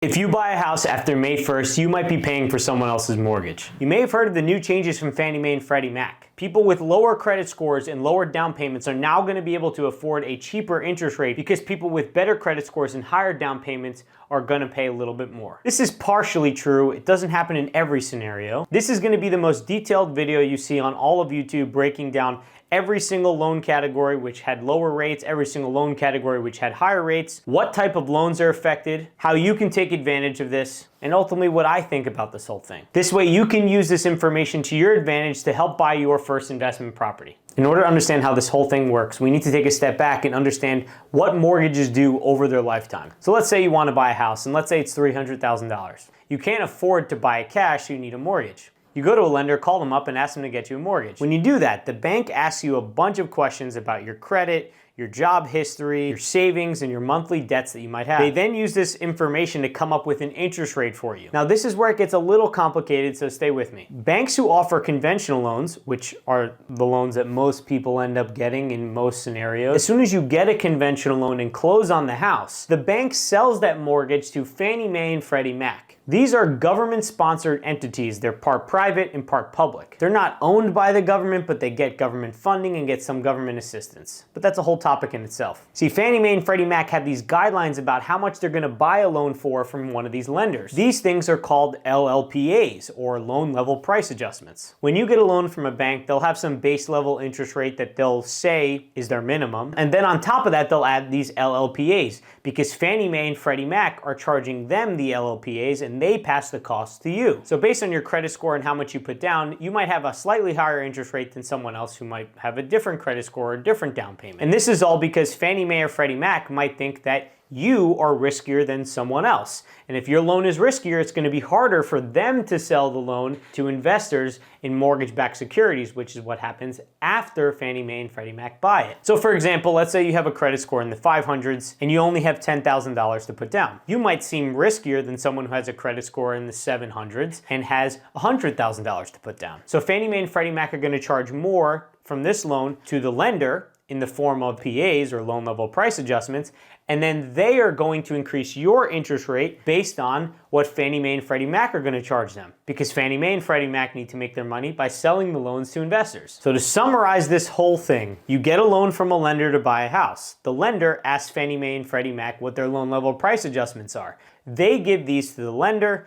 If you buy a house after May 1st, you might be paying for someone else's mortgage. You may have heard of the new changes from Fannie Mae and Freddie Mac. People with lower credit scores and lower down payments are now going to be able to afford a cheaper interest rate because people with better credit scores and higher down payments are going to pay a little bit more. This is partially true. It doesn't happen in every scenario. This is going to be the most detailed video you see on all of YouTube, breaking down every single loan category which had lower rates, every single loan category which had higher rates, what type of loans are affected, how you can take advantage of this, and ultimately what I think about this whole thing. This way you can use this information to your advantage to help buy your first investment property. In order to understand how this whole thing works, we need to take a step back and understand what mortgages do over their lifetime. So let's say you want to buy a house, and let's say it's $300,000. You can't afford to buy it cash, so you need a mortgage. You go to a lender, call them up, and ask them to get you a mortgage. When you do that, the bank asks you a bunch of questions about your credit, your job history, your savings, and your monthly debts that you might have. They then use this information to come up with an interest rate for you. Now, this is where it gets a little complicated, so stay with me. Banks who offer conventional loans, which are the loans that most people end up getting in most scenarios, as soon as you get a conventional loan and close on the house, the bank sells that mortgage to Fannie Mae and Freddie Mac. These are government-sponsored entities. They're part private and part public. They're not owned by the government, but they get government funding and get some government assistance. But that's a whole topic in itself. See, Fannie Mae and Freddie Mac have these guidelines about how much they're gonna buy a loan for from one of these lenders. These things are called LLPAs, or loan level price adjustments. When you get a loan from a bank, they'll have some base level interest rate that they'll say is their minimum. And then on top of that, they'll add these LLPAs because Fannie Mae and Freddie Mac are charging them the LLPAs and they pass the cost to you. So based on your credit score and how much you put down, you might have a slightly higher interest rate than someone else who might have a different credit score or a different down payment. And this is all because Fannie Mae or Freddie Mac might think that you are riskier than someone else. And if your loan is riskier, it's going to be harder for them to sell the loan to investors in mortgage-backed securities, which is what happens after Fannie Mae and Freddie Mac buy it. So for example, let's say you have a credit score in the 500s and you only have $10,000 to put down. You might seem riskier than someone who has a credit score in the 700s and has $100,000 to put down. So Fannie Mae and Freddie Mac are going to charge more from this loan to the lender in the form of PAs, or loan level price adjustments, and then they are going to increase your interest rate based on what Fannie Mae and Freddie Mac are going to charge them, because Fannie Mae and Freddie Mac need to make their money by selling the loans to investors. So to summarize this whole thing, you get a loan from a lender to buy a house. The lender asks Fannie Mae and Freddie Mac what their loan level price adjustments are. They give these to the lender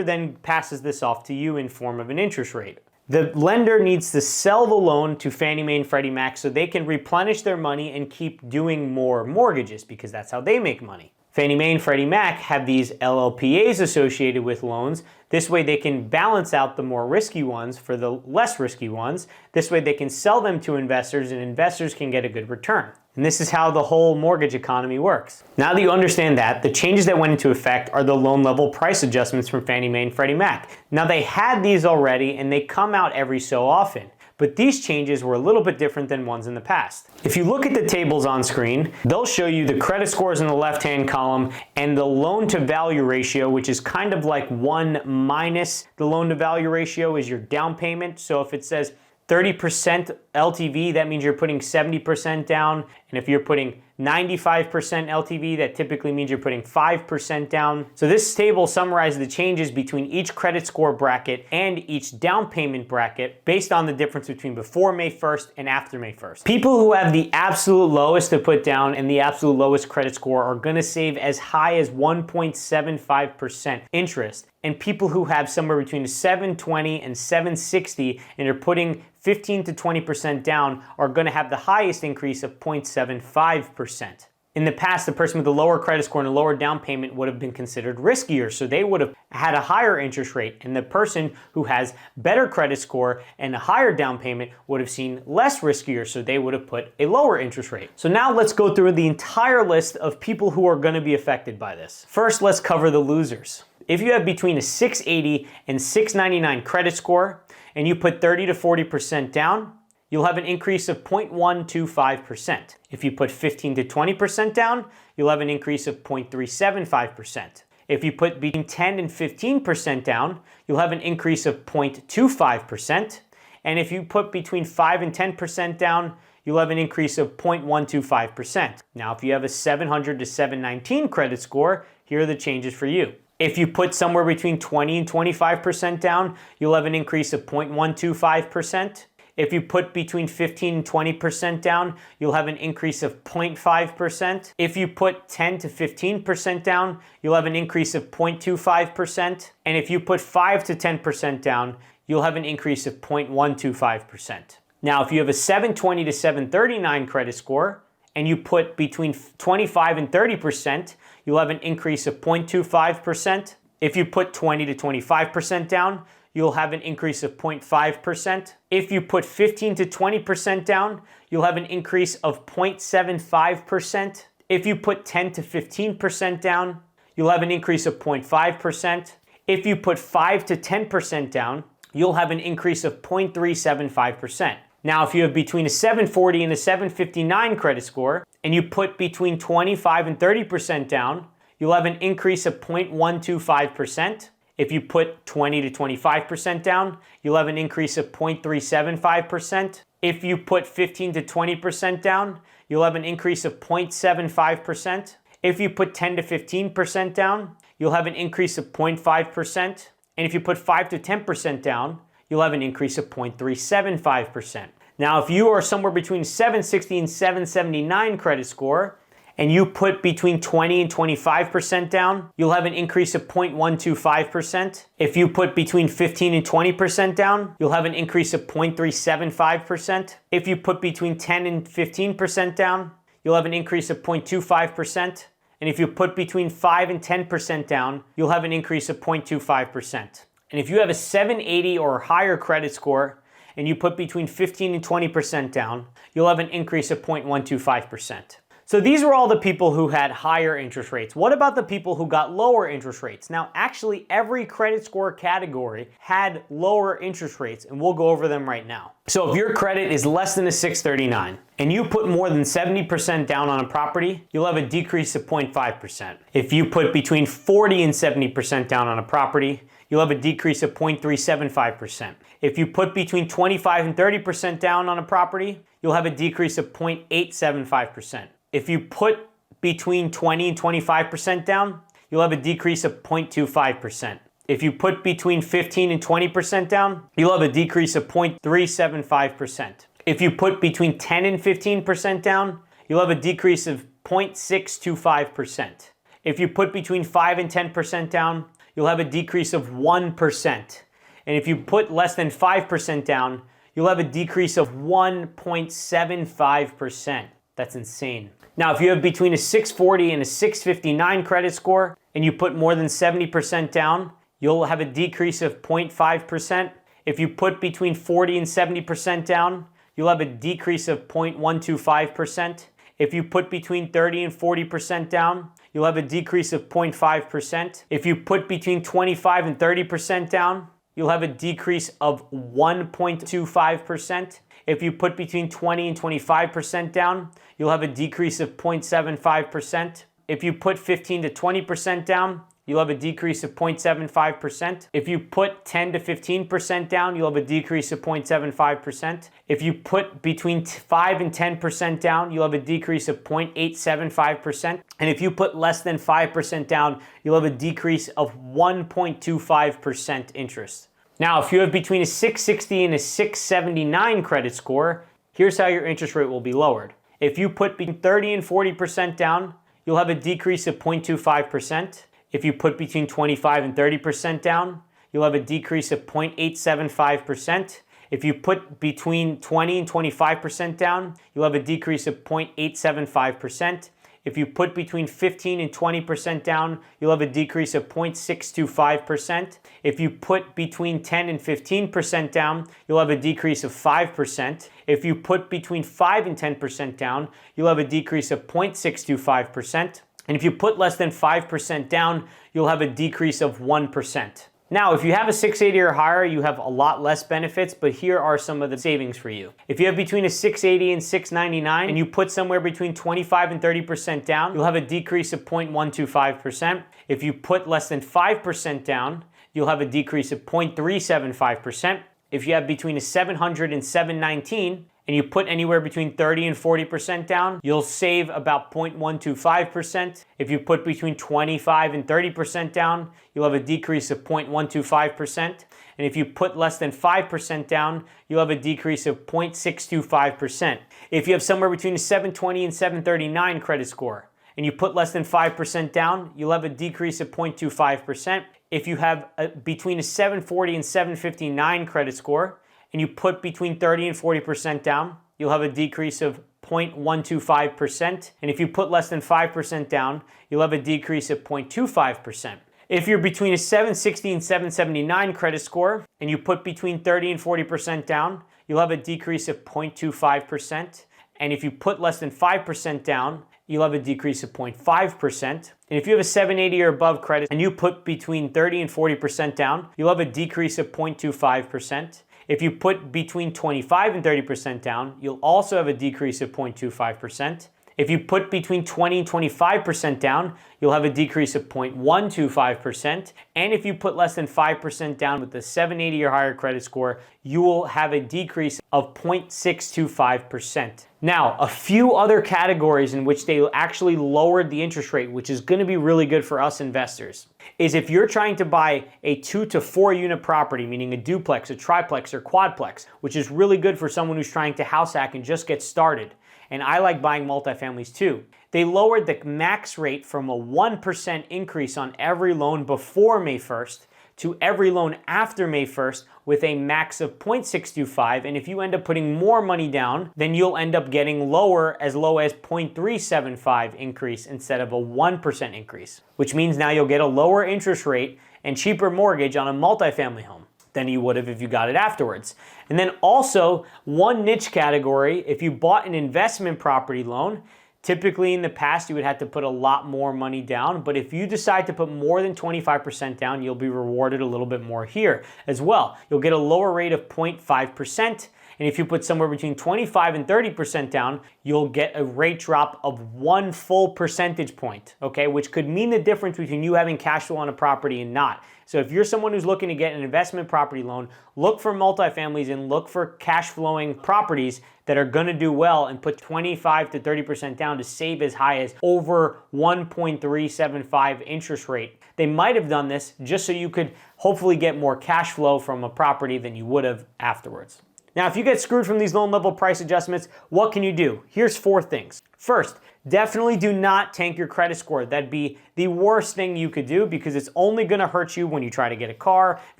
then passes this off to you in form of an interest rate. The lender needs to sell the loan to Fannie Mae and Freddie Mac so they can replenish their money and keep doing more mortgages, because that's how they make money. Fannie Mae and Freddie Mac have these LLPAs associated with loans. This way they can balance out the more risky ones for the less risky ones. This way they can sell them to investors and investors can get a good return. And this is how the whole mortgage economy works. Now that you understand that, the changes that went into effect are the loan level price adjustments from Fannie Mae and Freddie Mac. Now they had these already and they come out every so often, but these changes were a little bit different than ones in the past. If you look at the tables on screen, they'll show you the credit scores in the left-hand column and the loan-to-value ratio, which is kind of like 1 minus the loan-to-value ratio is your down payment. So if it says 30% LTV, that means you're putting 70% down. And if you're putting 95% LTV, that typically means you're putting 5% down. So this table summarizes the changes between each credit score bracket and each down payment bracket based on the difference between before May 1st and after May 1st. People who have the absolute lowest to put down and the absolute lowest credit score are going to save as high as 1.75% interest. And people who have somewhere between 720 and 760 and are putting 15 to 20% down are going to have the highest increase of 0.75%. In the past, the person with the lower credit score and a lower down payment would have been considered riskier, so they would have had a higher interest rate, and the person who has better credit score and a higher down payment would have seen less riskier, so they would have put a lower interest rate. So now let's go through the entire list of people who are going to be affected by this. First, let's cover the losers. If you have between a 680 and 699 credit score and you put 30 to 40% down, you'll have an increase of 0.125%. If you put 15 to 20% down, you'll have an increase of 0.375%. If you put between 10 and 15% down, you'll have an increase of 0.25%. And if you put between 5 and 10% down, you'll have an increase of 0.125%. Now, if you have a 700 to 719 credit score, here are the changes for you. If you put somewhere between 20 and 25% down, you'll have an increase of 0.125%. If you put between 15 and 20% down, you'll have an increase of 0.5%. If you put 10 to 15% down, you'll have an increase of 0.25%. And if you put 5 to 10% down, you'll have an increase of 0.125%. Now, if you have a 720 to 739 credit score, and you put between 25 and 30%, you'll have an increase of 0.25%. If you put 20 to 25% down, you'll have an increase of 0.5%. If you put 15 to 20% down, you'll have an increase of 0.75%. If you put 10 to 15% down, you'll have an increase of 0.5%. If you put 5 to 10% down, you'll have an increase of 0.375%. Now, if you have between a 740 and a 759 credit score, and you put between 25 and 30% down, you'll have an increase of 0.125%. If you put 20 to 25% down, you'll have an increase of 0.375%. If you put 15 to 20% down, you'll have an increase of 0.75%. If you put 10 to 15% down, you'll have an increase of 0.5%. And if you put 5 to 10% down, you'll have an increase of 0.375%. Now, if you are somewhere between 760 and 779 credit score, and you put between 20 and 25% down, you'll have an increase of 0.125%. If you put between 15 and 20% down, you'll have an increase of 0.375%. If you put between 10 and 15% down, you'll have an increase of 0.25%. And if you put between 5 and 10% down, you'll have an increase of 0.25%. And if you have a 780 or higher credit score, and you put between 15 and 20% down, you'll have an increase of 0.125%. So these were all the people who had higher interest rates. What about the people who got lower interest rates? Now, actually, every credit score category had lower interest rates, and we'll go over them right now. So if your credit is less than a 639, and you put more than 70% down on a property, you'll have a decrease of 0.5%. If you put between 40 and 70% down on a property, you'll have a decrease of 0.375%. If you put between 25 and 30% down on a property, you'll have a decrease of 0.875%. If you put between 20 and 25% down, you'll have a decrease of 0.25%. If you put between 15 and 20% down, you'll have a decrease of 0.375%. If you put between 10 and 15% down, you'll have a decrease of 0.625%. If you put between 5 and 10% down, you'll have a decrease of 1%. And if you put less than 5% down, you'll have a decrease of 1.75%. That's insane. Now, if you have between a 640 and a 659 credit score, and you put more than 70% down, you'll have a decrease of 0.5%. If you put between 40 and 70% down, you'll have a decrease of 0.125%. If you put between 30 and 40% down, you'll have a decrease of 0.5%. If you put between 25 and 30% down, you'll have a decrease of 1.25%. If you put between 20 and 25% down, you'll have a decrease of 0.75%. If you put 15 to 20% down, you'll have a decrease of 0.75%. If you put 10 to 15% down, you'll have a decrease of 0.75%. If you put between 5 and 10% down, you'll have a decrease of 0.875%. And if you put less than 5% down, you'll have a decrease of 1.25% interest. Now, if you have between a 660 and a 679 credit score, here's how your interest rate will be lowered. If you put between 30 and 40% down, you'll have a decrease of 0.25%. If you put between 25 and 30% down, you'll have a decrease of 0.875%. If you put between 20 and 25% down, you'll have a decrease of 0.875%. If you put between 15 and 20% down, you'll have a decrease of 0.625%. If you put between 10 and 15% down, you'll have a decrease of 5%. If you put between 5 and 10% down, you'll have a decrease of 0.625%. And if you put less than 5% down, you'll have a decrease of 1%. Now, if you have a 680 or higher, you have a lot less benefits, but here are some of the savings for you. If you have between a 680 and 699 and you put somewhere between 25 and 30% down, you'll have a decrease of 0.125%. If you put less than 5% down, you'll have a decrease of 0.375%. If you have between a 700 and 719 and you put anywhere between 30 and 40% down, you'll save about 0.125%. If you put between 25 and 30% down, you'll have a decrease of 0.125%. And if you put less than 5% down, you'll have a decrease of 0.625%. If you have somewhere between a 720 and 739 credit score, and you put less than 5% down, you'll have a decrease of 0.25%. If you have between a 740 and 759 credit score, and you put between 30 and 40% down, you'll have a decrease of 0.125%. And if you put less than 5% down, you'll have a decrease of 0.25%. If you're between a 760 and 779 credit score, and you put between 30 and 40% down, you'll have a decrease of 0.25%. And if you put less than 5% down, you'll have a decrease of 0.5%. And if you have a 780 or above credit, and you put between 30 and 40% down, you'll have a decrease of 0.25%. If you put between 25 and 30% down, you'll also have a decrease of 0.25%. If you put between 20 and 25% down, you'll have a decrease of 0.125%. And if you put less than 5% down with the 780 or higher credit score, you will have a decrease of 0.625%. Now, a few other categories in which they actually lowered the interest rate, which is going to be really good for us investors, is if you're trying to buy a 2 to 4 unit property, meaning a duplex, a triplex, or quadplex, which is really good for someone who's trying to house hack and just get started. And I like buying multifamilies too. They lowered the max rate from a 1% increase on every loan before May 1st to every loan after May 1st with a max of 0.625. And if you end up putting more money down, then you'll end up getting lower, as low as 0.375 increase instead of a 1% increase, which means now you'll get a lower interest rate and cheaper mortgage on a multifamily home than you would have if you got it afterwards. And then also one niche category, if you bought an investment property loan, typically in the past you would have to put a lot more money down, but if you decide to put more than 25% down, you'll be rewarded a little bit more here as well. You'll get a lower rate of 0.5%. And if you put somewhere between 25 and 30% down, you'll get a rate drop of 1 full percentage point, okay? Which could mean the difference between you having cash flow on a property and not. So if you're someone who's looking to get an investment property loan, look for multifamilies and look for cash flowing properties that are gonna do well, and put 25 to 30% down to save as high as over 1.375 interest rate. They might have done this just so you could hopefully get more cash flow from a property than you would have afterwards. Now, if you get screwed from these loan level price adjustments, what can you do? Here's 4 things. First, definitely do not tank your credit score. That'd be the worst thing you could do, because it's only gonna hurt you when you try to get a car, if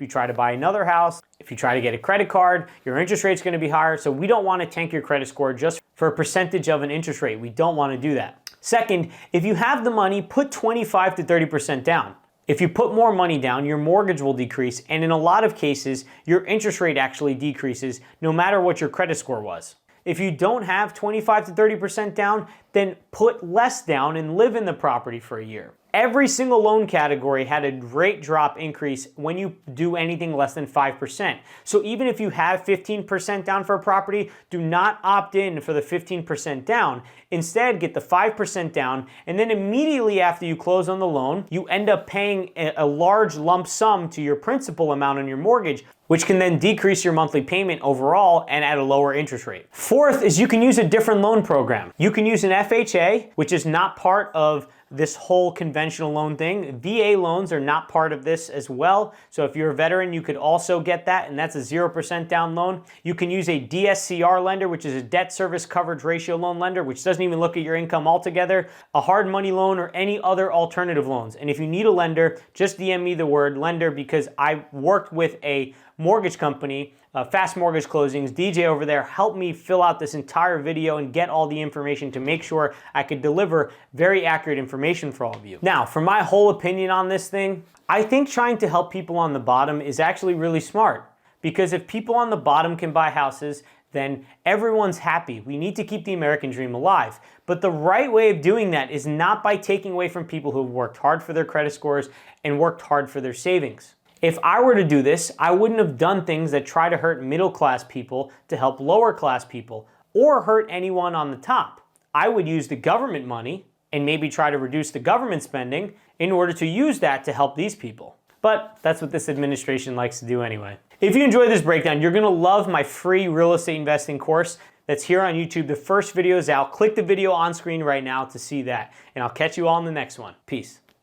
you try to buy another house, if you try to get a credit card, your interest rate's gonna be higher. So we don't wanna tank your credit score just for a percentage of an interest rate. We don't wanna do that. Second, if you have the money, put 25 to 30% down. If you put more money down, your mortgage will decrease, and in a lot of cases, your interest rate actually decreases no matter what your credit score was. If you don't have 25 to 30% down, then put less down and live in the property for a year. Every single loan category had a rate drop increase when you do anything less than 5%. So even if you have 15% down for a property, do not opt in for the 15% down. Instead, get the 5% down, and then immediately after you close on the loan, you end up paying a large lump sum to your principal amount on your mortgage, which can then decrease your monthly payment overall and at a lower interest rate. Fourth is you can use a different loan program. You can use an FHA, which is not part of this whole conventional loan thing. VA loans are not part of this as well. So if you're a veteran, you could also get that, and that's a 0% down loan. You can use a DSCR lender, which is a debt service coverage ratio loan lender, which doesn't even look at your income altogether, a hard money loan, or any other alternative loans. And if you need a lender, just DM me the word lender, because I worked with a mortgage company, Fast Mortgage Closings. DJ over there helped me fill out this entire video and get all the information to make sure I could deliver very accurate information for all of you. Now, for my whole opinion on this thing, I think trying to help people on the bottom is actually really smart, because if people on the bottom can buy houses, then everyone's happy. We need to keep the American dream alive. But the right way of doing that is not by taking away from people who have worked hard for their credit scores and worked hard for their savings. If I were to do this, I wouldn't have done things that try to hurt middle-class people to help lower-class people, or hurt anyone on the top. I would use the government money and maybe try to reduce the government spending in order to use that to help these people. But that's what this administration likes to do anyway. If you enjoyed this breakdown, you're gonna love my free real estate investing course. that's here on YouTube. The first video is out. Click the video on screen right now to see that. And I'll catch you all in the next one. Peace.